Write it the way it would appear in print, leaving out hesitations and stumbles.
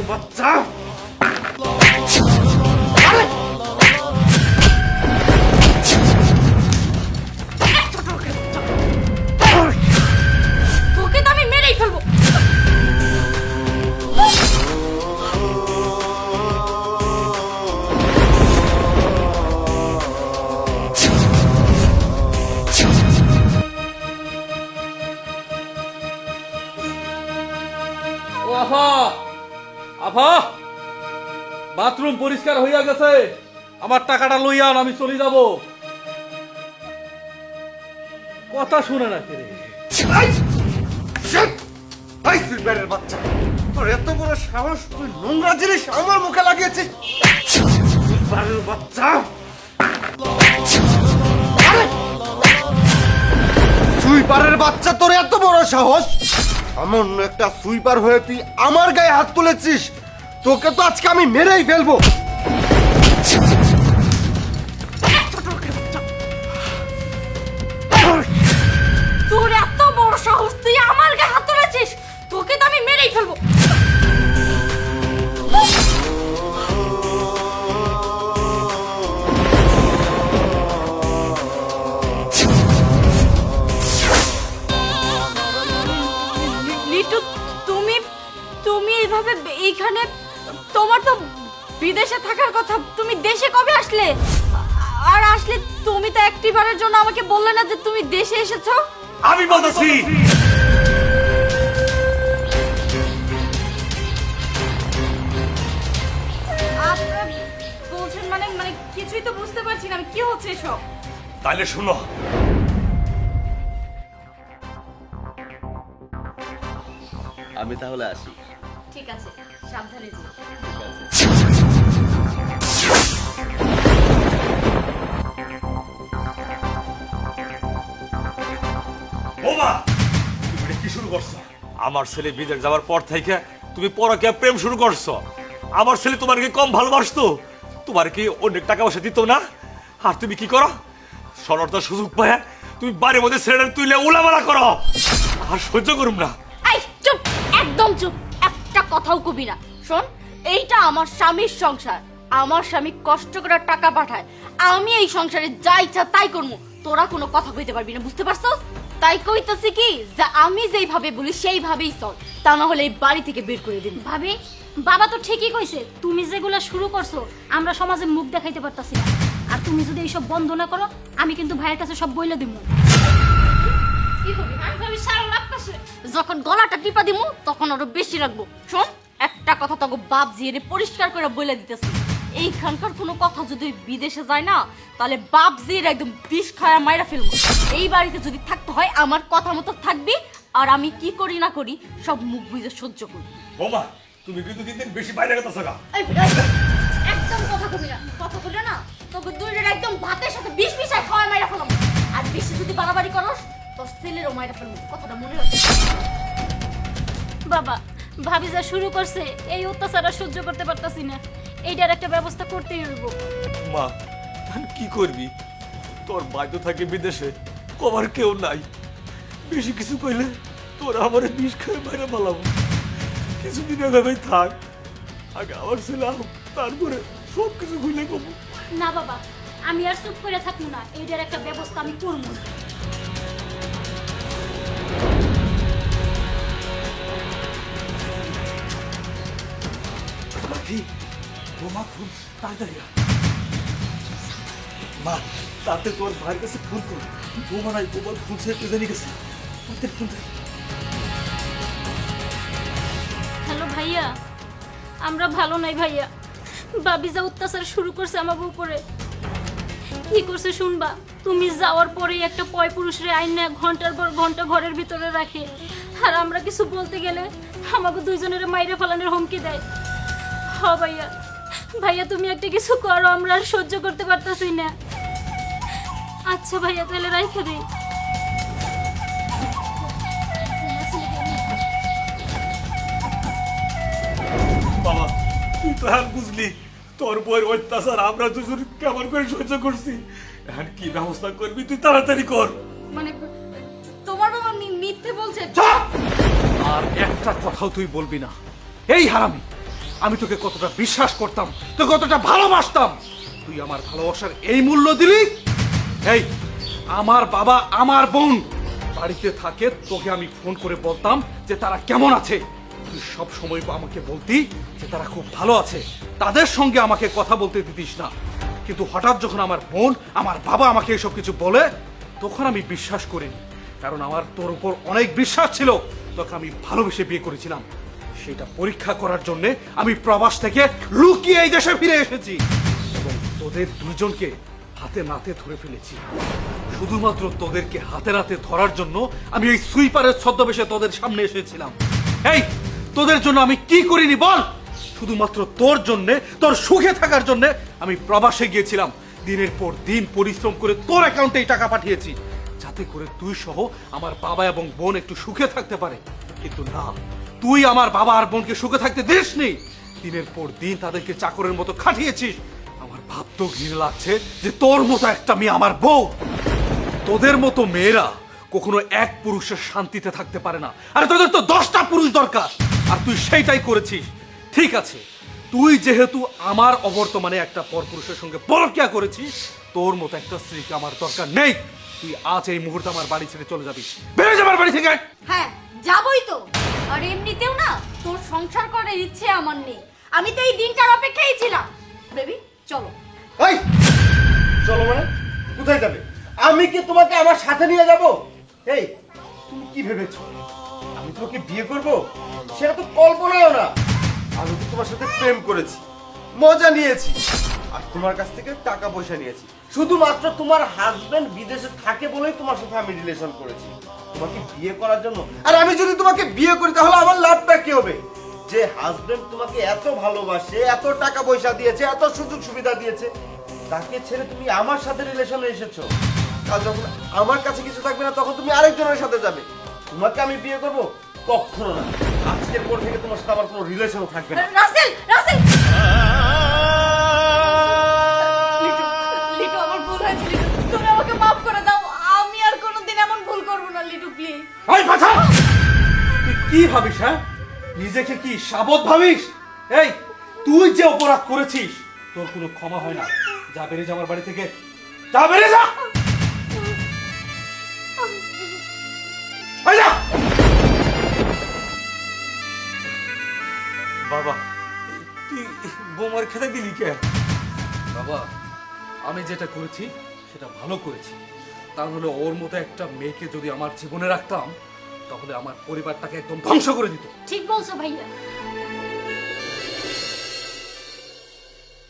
বাচ্চা তোকে তো আমি মেরেই ফেলবো। আফা আফা বাথরুম পরিষ্কার হইয়া গেছে, আমার টাকাটা লইয়া আমি চলে যাব। কথা শুনে না কে রে? বাচ্চা, তোর এত বড় সাহস, তুই নোংরা জিনিস আমার মুখে লাগিয়েছিস। বাচ্চা সুইপারের বাচ্চা, তোর এত বড় সাহস! সামান্য একটা সুইপার হয়ে তুই আমার গায়ে হাত তুলেছিস। তোকে তো আজকে আমি মেরেই ফেলবো। তোর এত বড় সাহস, তুই আমার গায়ে হাত তুলেছিস? তোকে তো আমি মেরেই ফেলবো। লিটু, তুমি তুমি এইভাবে এইখানে, তোমার তো বিদেশে থাকার কথা, তুমি দেশে কবে আসলে? আর আসলে তুমি তো একটিবারের জন্য আমাকে বললে না যে তুমি দেশে এসেছো। আমি বলতেছি বলছেন মানে মানে কিছুই তো বুঝতে পারছি না, আমি কি হচ্ছে এসব? তাহলে শুনো, আমি তাহলে আসি। ঠিক আছে, সাবধানে যেও। বোমা, তুমি এটা কি শুরু করছো? আমার ছেলে বিদেশ যাওয়ার পর থেকে তুমি পরকীয়া প্রেম শুরু করছো। আমার ছেলে তোমার কি কম ভালোবাসতো? তোমার কি অনেক টাকা পয়সা দিত না? আর তুমি কি করো? সরলতার সুযোগ পায় তুমি বাড়ির মধ্যে ছেলেটা তুলে উলামালা করো। আর সহ্য করুম না। এই চুপ, একদম চুপ, একটা কথাও কবি না। শোন, এইটা আমার স্বামীর সংসার, আমার স্বামী কষ্ট করে টাকা পাঠায়, আমি এই সংসারে যা ইচ্ছা তাই করবো। তোরা কোনো কথা কইতে পারবি না, বুঝতে পারছস? তাই কইতাছি কি যে আমি যেইভাবে বলি সেইভাবেই চল, তা না হলে এই বাড়ি থেকে বের করে দিন। ভাবি, বাবা তো ঠিকই কইছে, তুমি যেগুলা শুরু করছো আমরা সমাজে মুখ দেখাইতে পারতাছি না। আর তুমি যদি এইসব বন্ধ না করো, আমি কিন্তু ভাইয়ের কাছে সব বইলে দিব। কি করবি? আমি ভাবি সারা লাভ করছে। যখন গলাটা টিপা দিমু তখন আরো বেশি রাখবো। শোন, একটা কথা তোকে বাপ জিয়ে পরিষ্কার করে বলে দিতেছি, এইখানকার কোনো কথা যদি বিদেশে যায় না, তাহলে বাপ জিয়ে একদম বিষ খায়া মাইরা ফেলবো। এই বাড়িতে যদি থাকতে হয় আমার কথা মতো থাকবি, আর আমি কি করি না করি সব মুখ বুঝে সহ্য করবি। বোমা, তুমি কিন্তু দিন দিন বেশি বাইরে গেছো গা। একদম কথা কবি না, কথা বলে না তোকে দুইটার একদম ভাতের সাথে বিষ মিশায় খাওয়া মাইরা ফেলাম। আর বেশি যদি বাড়াবাড়ি করস তোর ছেলেরও মাইরা ফেলবো, কথাটা মনে রাখিস। বাবা, ভাবি যা শুরু করছে এই অত্যাচার আর সহ্য করতে পারতাছি না, এইটার একটা ব্যবস্থা করতেই হইব। মা, এখন কি করবি? তোর বাধ্য থাকে বিদেশে, কবার কেউ নাই। বেশি কিছু কইলে তোর আমার বিষ খেয়ে বাইরে পালাবো। কিছুদিন এভাবেই থাক, আগে আমার ছেলে হোক, তারপরে সব কিছু খুলে কমু। না বাবা, আমি আর চুপ করে থাকবো না, এইটার একটা ব্যবস্থা আমি করবো। বোমা, খুব তাড়াতাড়ি মা, তাতে তোর ভাইয়ের কাছে ফোন কর। বোমা নাই, বোমার ফোন সে জানি গেছে। ফোন হ্যালো ভাইয়া, আমরা ভালো নাই ভাইয়া। বাবি যা অত্যাচার শুরু করছে আমাকে উপরে, কি করছে শুনবা? তুমি যাওয়ার পরেই একটা পয় পুরুষরে আইনা ঘন্টার পর ঘন্টা ঘরের ভিতরে রাখে, আর আমরা কিছু বলতে গেলে আমাকে দুইজনের মাইরে ফেলানোর হুমকি দেয়। হ ভাইয়া, ভাইয়া তুমি একটা কিছু করো, আমরা আর সহ্য করতে পারতেছি না। আচ্ছা ভাইয়া, তাহলে রাইখে দিই। বাবা, তুই তো এখন বুঝলি তোর বইয়ের অত্যাচার আমরা দুজন কেমন করে সহ্য করছি। এখন কি ব্যবস্থা করবি তুই তাড়াতাড়ি কর। মানে তোমার বাবা মিথ্যে বলছে? আর এক একটা কথাও তুই বলবি না। এই হারামি, আমি তোকে কতটা বিশ্বাস করতাম, তোকে কতটা ভালোবাসতাম, তুই আমার ভালোবাসার এই মূল্য দিলি? এই, আমার বাবা আমার বোন বাড়িতে থাকে, তোকে আমি ফোন করে বলতাম যে তারা কেমন আছে, তুই সব সময় আমাকে বলতি যে তারা খুব ভালো আছে, তাদের সঙ্গে আমাকে কথা বলতে দিতিস না। কিন্তু হঠাৎ যখন আমার বোন আমার বাবা আমাকে এসব কিছু বলে, তখন আমি বিশ্বাস করিনি, কারণ আমার তোর উপর অনেক বিশ্বাস ছিল। তোকে আমি ভালোবেসে বিয়ে করেছিলাম, সেটা পরীক্ষা করার জন্য আমি প্রবাস থেকে লুকিয়ে এই দেশে ফিরে এসেছি এবং তোদের দুইজনকে হাতে নাতে ধরে ফেলেছি। শুধুমাত্র তোদেরকে হাতে নাতে ধরার জন্য আমি এই সুইপারের ছদ্মবেশে তোদের সামনে এসেছিলাম। এই, তোদের জন্য আমি কি করিনি বল? শুধুমাত্র তোর জন্য, তোর সুখে থাকার জন্য আমি প্রবাসে গিয়েছিলাম। দিনের পর দিন পরিশ্রম করে তোর অ্যাকাউন্টে এই টাকা পাঠিয়েছি, যাতে করে তুই সহ আমার বাবা এবং বোন একটু সুখে থাকতে পারে। কিন্তু না, তুই আমার বাবা আর বোনকে সুখে থাকতে দিসনি। দিনের পর দিন তাদেরকে চাকরের মতো খাটিয়েছিস। আমার ভাবতেও ঘৃণা লাগছে যে তোর মতো একটা মেয়ে আমার বউ। তোদের মতো মেয়েরা কখনো এক পুরুষের শান্তিতে থাকতে পারে না, আর তোদের তো 10টা পুরুষ দরকার, আর তুই সেইটাই করেছিস। ঠিক আছে, তুই যেহেতু আমার অবর্তমানে একটা পরপুরুষের সঙ্গে পরকিয়া করেছিস, তোর মতো একটা স্ত্রীকে আমার দরকার নেই। তুই আজ এই মুহূর্তে আমার বাড়ি ছেড়ে চলে যাবি, বেরিয়ে যাবার বাড়ি থেকে। হ্যাঁ, যাবই তো। আর এমনিতেও না তোর সংসার করার ইচ্ছে আমার নেই, আমি তো এই দিনটার অপেক্ষায় ছিলাম। বেবি চলো। এই চলো মানে কোথায় যাবে? আমি কি তোমাকে আমার সাথে নিয়ে যাব? এই তুমি কি ভেবেছো আমি তোমাকে বিয়ে করব? সেটা তো কল্পনাও না। আমি তো তোমার সাথে প্রেম করেছি, মজা নিয়েছি, আর তোমার কাছ থেকে টাকা পয়সা নিয়েছি। শুধুমাত্র তোমার হাজবেন্ড বিদেশে থাকে বলেই তোমার সাথে আমি রিলেশন করেছি, তোমাকে বিয়ে করার জন্য। আর আমি যদি তোমাকে বিয়ে করি তাহলে আমার লাভটা কি হবে? যে হাজবেন্ড তোমাকে এত ভালোবাসে, এত টাকা পয়সা দিয়েছে, এত সুযোগ সুবিধা দিয়েছে, তাকে ছেড়ে তুমি আমার সাথে রিলেশনে এসেছো। কাল যখন আমার কাছে কিছু থাকবে না, তখন তুমি আরেকজনের সাথে যাবে। তোমাকে আমি বিয়ে করব? কখনো না। আজকের পর থেকে তোমার সাথে আমার কোনো রিলেশন থাকবে না। রাসেল, রাসেল, লিটু, লিটু আমার ভুল হয়েছে। লিটু, তুমি আমাকে মাফ করে দাও। আমি আর কোনোদিন এমন ভুল করব না। লিটু প্লিজ। এই বাছা, তুই কি ভাবিস? হ্যাঁ, নিজেকে কি সাবত ভাবিস? এই, তুই যে অপরাধ করেছিস তোর কোনো ক্ষমা হয় না। যা, বেরিয়ে যা আমার বাড়ি থেকে, যা, বেরিয়ে যা। এই যা। বাবা, তুই বোমার খেতে দিলি কে? বাবা, আমি যেটা করেছি সেটা ভালো করেছি। তাহলে ওর মতো একটা মেয়েকে যদি আমার জীবনে রাখতাম, তাহলে আমার পরিবারটাকে একদম ধ্বংস করে দিত। ঠিক বলছো ভাইয়া।